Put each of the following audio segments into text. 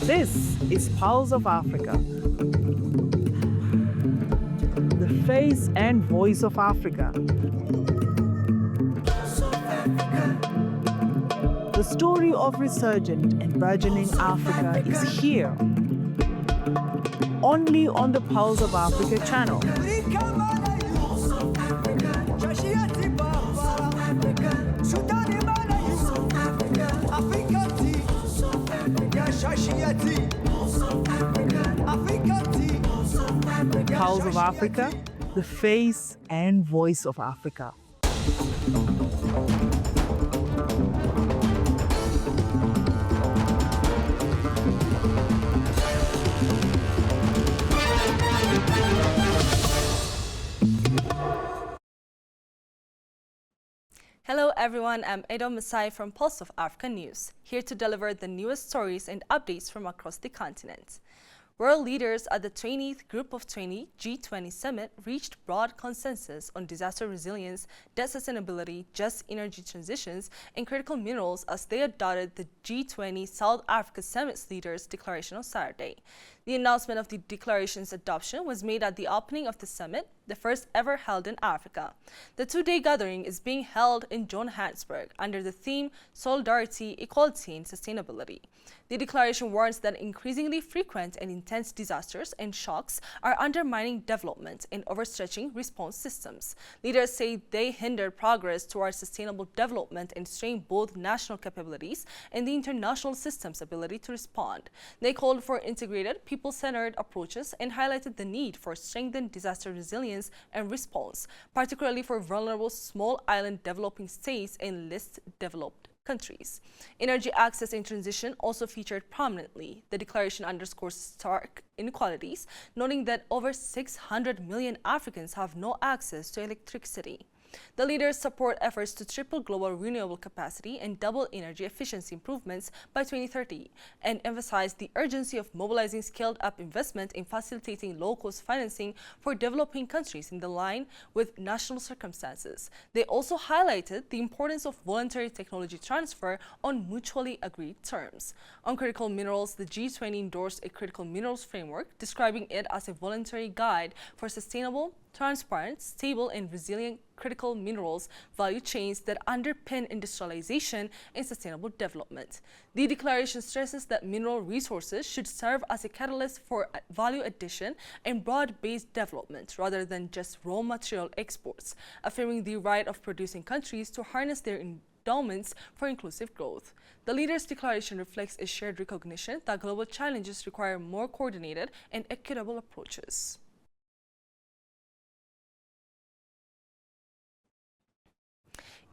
This is Pulse of Africa, the face and voice of Africa. The story of resurgent and burgeoning Africa is here, only on the Pulse of Africa channel. Pulse of Africa, the face and voice of Africa. Hello everyone, I'm Edo Masai from Pulse of Africa News, here to deliver the newest stories and updates from across the continent. World leaders at the 20th Group of 20 G20 Summit reached broad consensus on disaster resilience, debt sustainability, just energy transitions, and critical minerals as they adopted the G20 South Africa Summit's leaders' declaration on Saturday. The announcement of the declaration's adoption was made at the opening of the summit, the first ever held in Africa. The two-day gathering is being held in Johannesburg under the theme Solidarity, Equality and Sustainability. The declaration warns that increasingly frequent and intense disasters and shocks are undermining development and overstretching response systems. Leaders say they hinder progress towards sustainable development and strain both national capabilities and the international system's ability to respond. They called for integrated, people-centered approaches and highlighted the need for strengthened disaster resilience and response, particularly for vulnerable small island developing states and least developed countries. Energy access and transition also featured prominently. The declaration underscores stark inequalities, noting that over 600 million Africans have no access to electricity. The leaders support efforts to triple global renewable capacity and double energy efficiency improvements by 2030 and emphasize the urgency of mobilizing scaled-up investment in facilitating low-cost financing for developing countries in line with national circumstances. They also highlighted the importance of voluntary technology transfer on mutually agreed terms. On critical minerals, the G20 endorsed a critical minerals framework, describing it as a voluntary guide for sustainable, transparent, stable, and resilient critical minerals value chains that underpin industrialization and sustainable development. The declaration stresses that mineral resources should serve as a catalyst for value addition and broad-based development rather than just raw material exports, affirming the right of producing countries to harness their endowments for inclusive growth. The leaders' declaration reflects a shared recognition that global challenges require more coordinated and equitable approaches.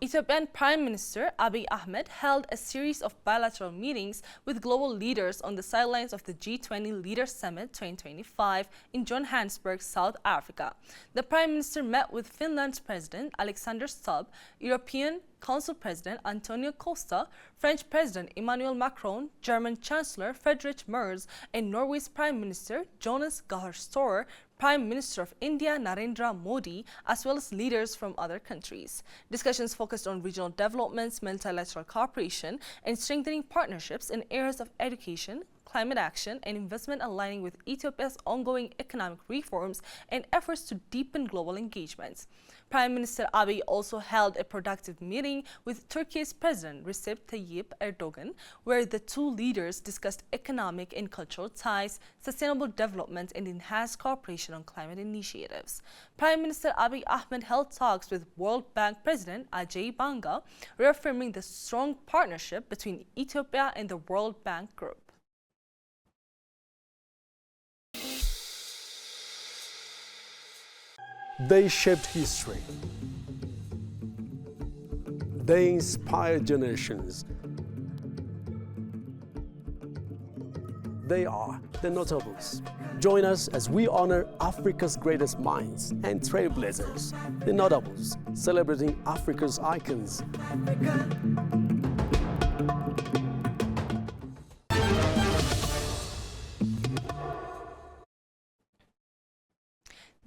Ethiopian Prime Minister Abiy Ahmed held a series of bilateral meetings with global leaders on the sidelines of the G20 Leaders Summit 2025 in Johannesburg, South Africa. The Prime Minister met with Finland's President Alexander Stubb, European Council President Antonio Costa, French President Emmanuel Macron, German Chancellor Friedrich Merz, and Norway's Prime Minister Jonas Gahr Støre, Prime Minister of India Narendra Modi, as well as leaders from other countries. Discussions focused on regional developments, multilateral cooperation, and strengthening partnerships in areas of education, climate action, and investment aligning with Ethiopia's ongoing economic reforms and efforts to deepen global engagement. Prime Minister Abiy also held a productive meeting with Turkey's President Recep Tayyip Erdogan, where the two leaders discussed economic and cultural ties, sustainable development, and enhanced cooperation on climate initiatives. Prime Minister Abiy Ahmed held talks with World Bank President Ajay Banga, reaffirming the strong partnership between Ethiopia and the World Bank Group. They shaped history. They inspired generations. They are the notables. Join us as we honor Africa's greatest minds and trailblazers, the notables, celebrating Africa's icons.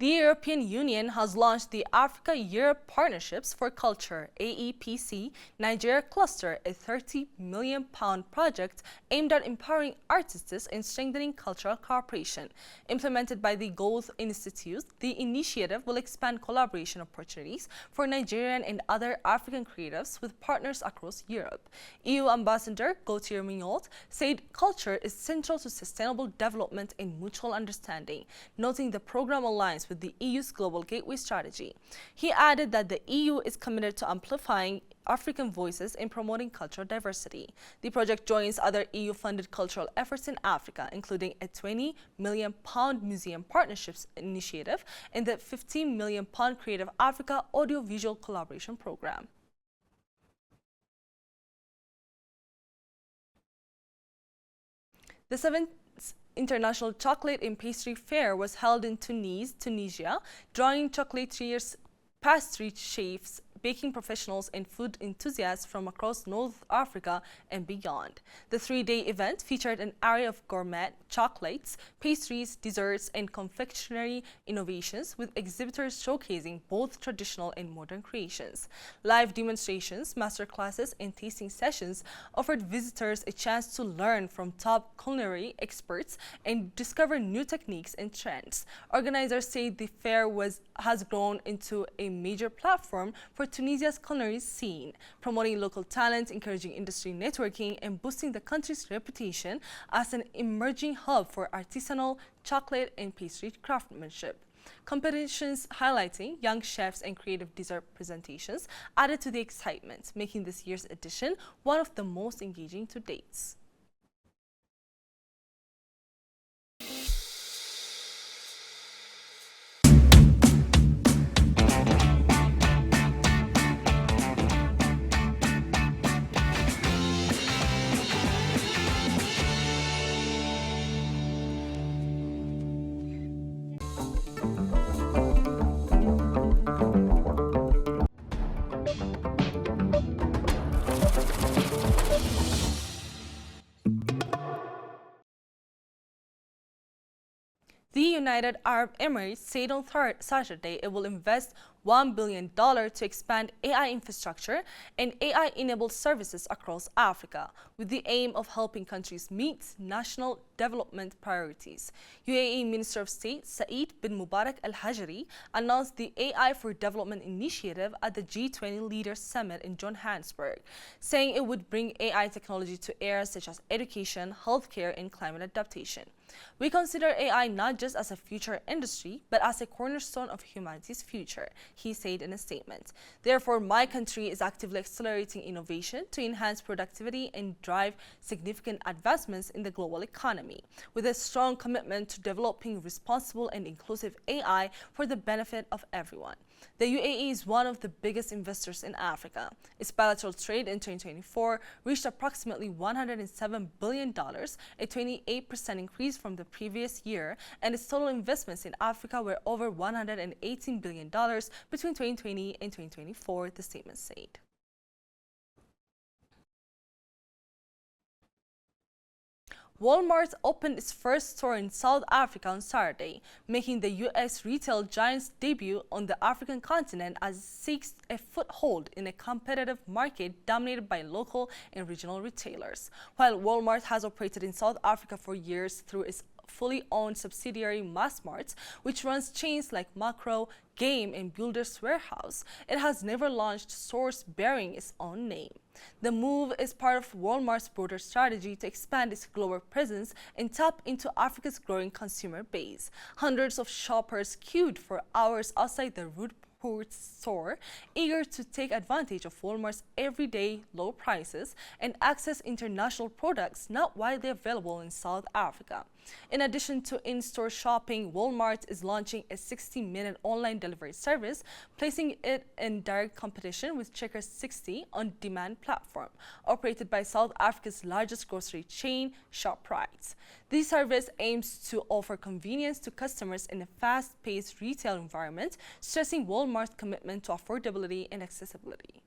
The European Union has launched the Africa-Europe Partnerships for Culture (AEPC) Nigeria Cluster, a £30 million project aimed at empowering artists and strengthening cultural cooperation. Implemented by the Goethe Institute, the initiative will expand collaboration opportunities for Nigerian and other African creatives with partners across Europe. EU Ambassador Gautier Mignot said culture is central to sustainable development and mutual understanding, noting the program aligns with the EU's Global Gateway strategy. He added that the EU is committed to amplifying African voices in promoting cultural diversity. The project joins other EU-funded cultural efforts in Africa, including a £20 million museum partnerships initiative and the £15 million Creative Africa audiovisual collaboration program. The 7th International Chocolate and Pastry Fair was held in Tunis, Tunisia, drawing chocolatiers, pastry chefs, baking professionals, and food enthusiasts from across North Africa and beyond. The three-day event featured an array of gourmet chocolates, pastries, desserts, and confectionery innovations, with exhibitors showcasing both traditional and modern creations. Live demonstrations, masterclasses, and tasting sessions offered visitors a chance to learn from top culinary experts and discover new techniques and trends. Organizers say the fair has grown into a major platform for Tunisia's culinary scene, promoting local talent, encouraging industry networking, and boosting the country's reputation as an emerging hub for artisanal chocolate and pastry craftsmanship. Competitions highlighting young chefs and creative dessert presentations added to the excitement, making this year's edition one of the most engaging to date. The United Arab Emirates said on Saturday it will invest $1 billion to expand AI infrastructure and AI-enabled services across Africa, with the aim of helping countries meet national development priorities. UAE Minister of State Saeed bin Mubarak Al-Hajri announced the AI for Development initiative at the G20 Leaders Summit in Johannesburg, saying it would bring AI technology to areas such as education, healthcare, and climate adaptation. We consider AI not just as a future industry, but as a cornerstone of humanity's future, he said in a statement. Therefore, my country is actively accelerating innovation to enhance productivity and drive significant advancements in the global economy, with a strong commitment to developing responsible and inclusive AI for the benefit of everyone. The UAE is one of the biggest investors in Africa. Its bilateral trade in 2024 reached approximately $107 billion, a 28% increase from the previous year, and its total investments in Africa were over $118 billion between 2020 and 2024, the statement said. Walmart opened its first store in South Africa on Saturday, making the U.S. retail giant's debut on the African continent as it seeks a foothold in a competitive market dominated by local and regional retailers. While Walmart has operated in South Africa for years through its fully owned subsidiary Massmart, which runs chains like Makro, Game, and Builders Warehouse, it has never launched stores bearing its own name. The move is part of Walmart's broader strategy to expand its global presence and tap into Africa's growing consumer base. Hundreds of shoppers queued for hours outside the Roodeport store, eager to take advantage of Walmart's everyday low prices and access international products not widely available in South Africa. In addition to in-store shopping, Walmart is launching a 60-minute online delivery service, placing it in direct competition with Checkers' 60 on-demand platform, operated by South Africa's largest grocery chain, ShopRite. This service aims to offer convenience to customers in a fast-paced retail environment, stressing Walmart's commitment to affordability and accessibility.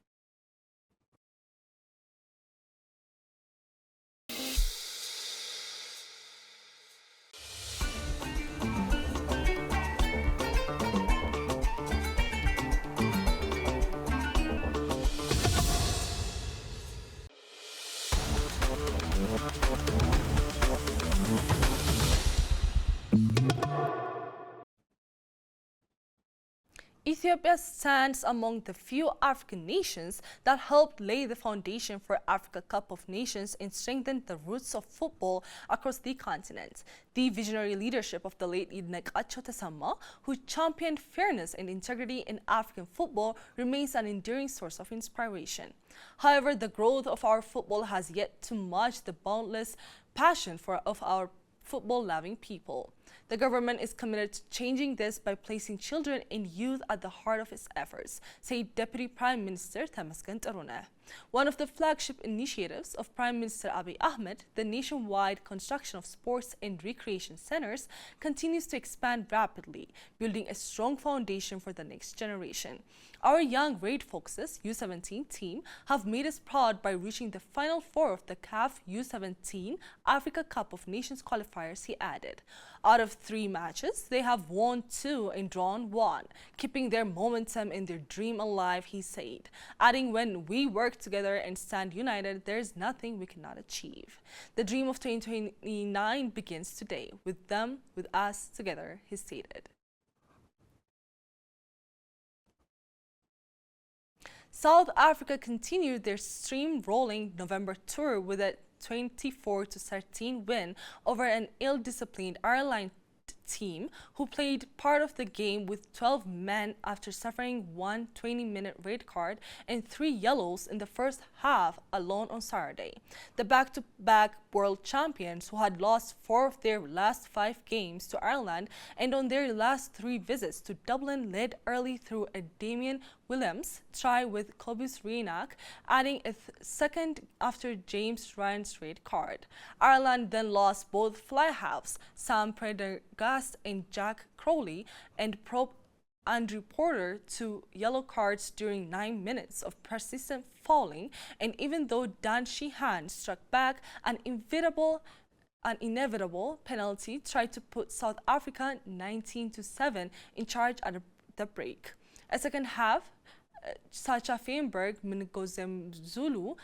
Ethiopia stands among the few African nations that helped lay the foundation for Africa Cup of Nations and strengthened the roots of football across the continent. The visionary leadership of the late Yidnaqacho Tesama, who championed fairness and integrity in African football, remains an enduring source of inspiration. However, the growth of our football has yet to match the boundless passion of our football-loving people. The government is committed to changing this by placing children and youth at the heart of its efforts, said Deputy Prime Minister Tamaskan Taruneh. One of the flagship initiatives of Prime Minister Abiy Ahmed, the nationwide construction of sports and recreation centers, continues to expand rapidly, building a strong foundation for the next generation. Our young Red Foxes U17 team have made us proud by reaching the final four of the CAF U17 Africa Cup of Nations qualifiers, he added. Out of 3 matches, they have won 2 and drawn 1, keeping their momentum and their dream alive, he said, adding, when we work together and stand united, there is nothing we cannot achieve. The dream of 2029 begins today, with them, with us together, he stated. South Africa continued their stream-rolling November tour with a 24-13 win over an ill-disciplined Ireland team who played part of the game with 12 men after suffering 1 20-minute red card and 3 yellows in the first half alone on Saturday. The back-to-back world champions, who had lost 4 of their last 5 games to Ireland and on their last 3 visits to Dublin, led early through a Damien Williams try with Cobus Reinach, adding a second after James Ryan's red card. Ireland then lost both fly halves, Sam Prendergast and Jack Crowley, and prop Andrew Porter to yellow cards during 9 minutes of persistent fouling, and even though Dan Sheehan struck back, an inevitable penalty tried to put South Africa 19-7 in charge at the break. A second half, Sacha Feinberg Mngozemzulu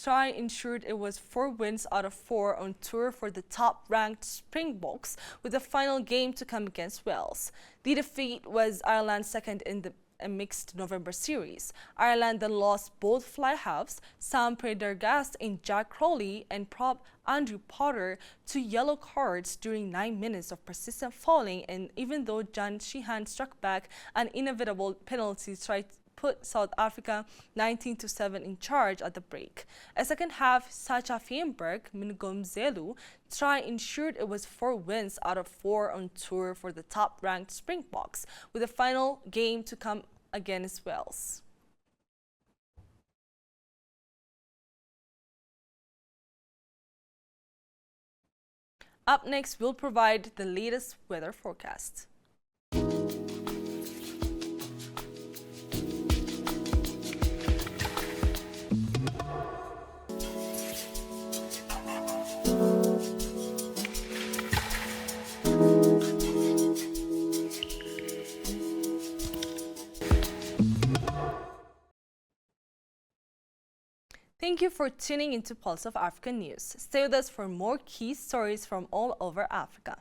try ensured it was 4 wins out of 4 on tour for the top-ranked Springboks, with the final game to come against Wales. The defeat was Ireland's second in a mixed November series. Ireland then lost both fly halves, Sam Prendergast and Jack Crowley, and prop Andrew Potter to yellow cards during 9 minutes of persistent fouling, and even though Jan Sheehan struck back, an inevitable penalty tried to put South Africa 19-7 in charge at the break. A second half, Sacha Feinberg Mngomzelu try ensured it was 4 wins out of 4 on tour for the top-ranked Springboks, with the final game to come against Wales. Up next, we'll provide the latest weather forecast. Thank you for tuning into Pulse of Africa News. Stay with us for more key stories from all over Africa.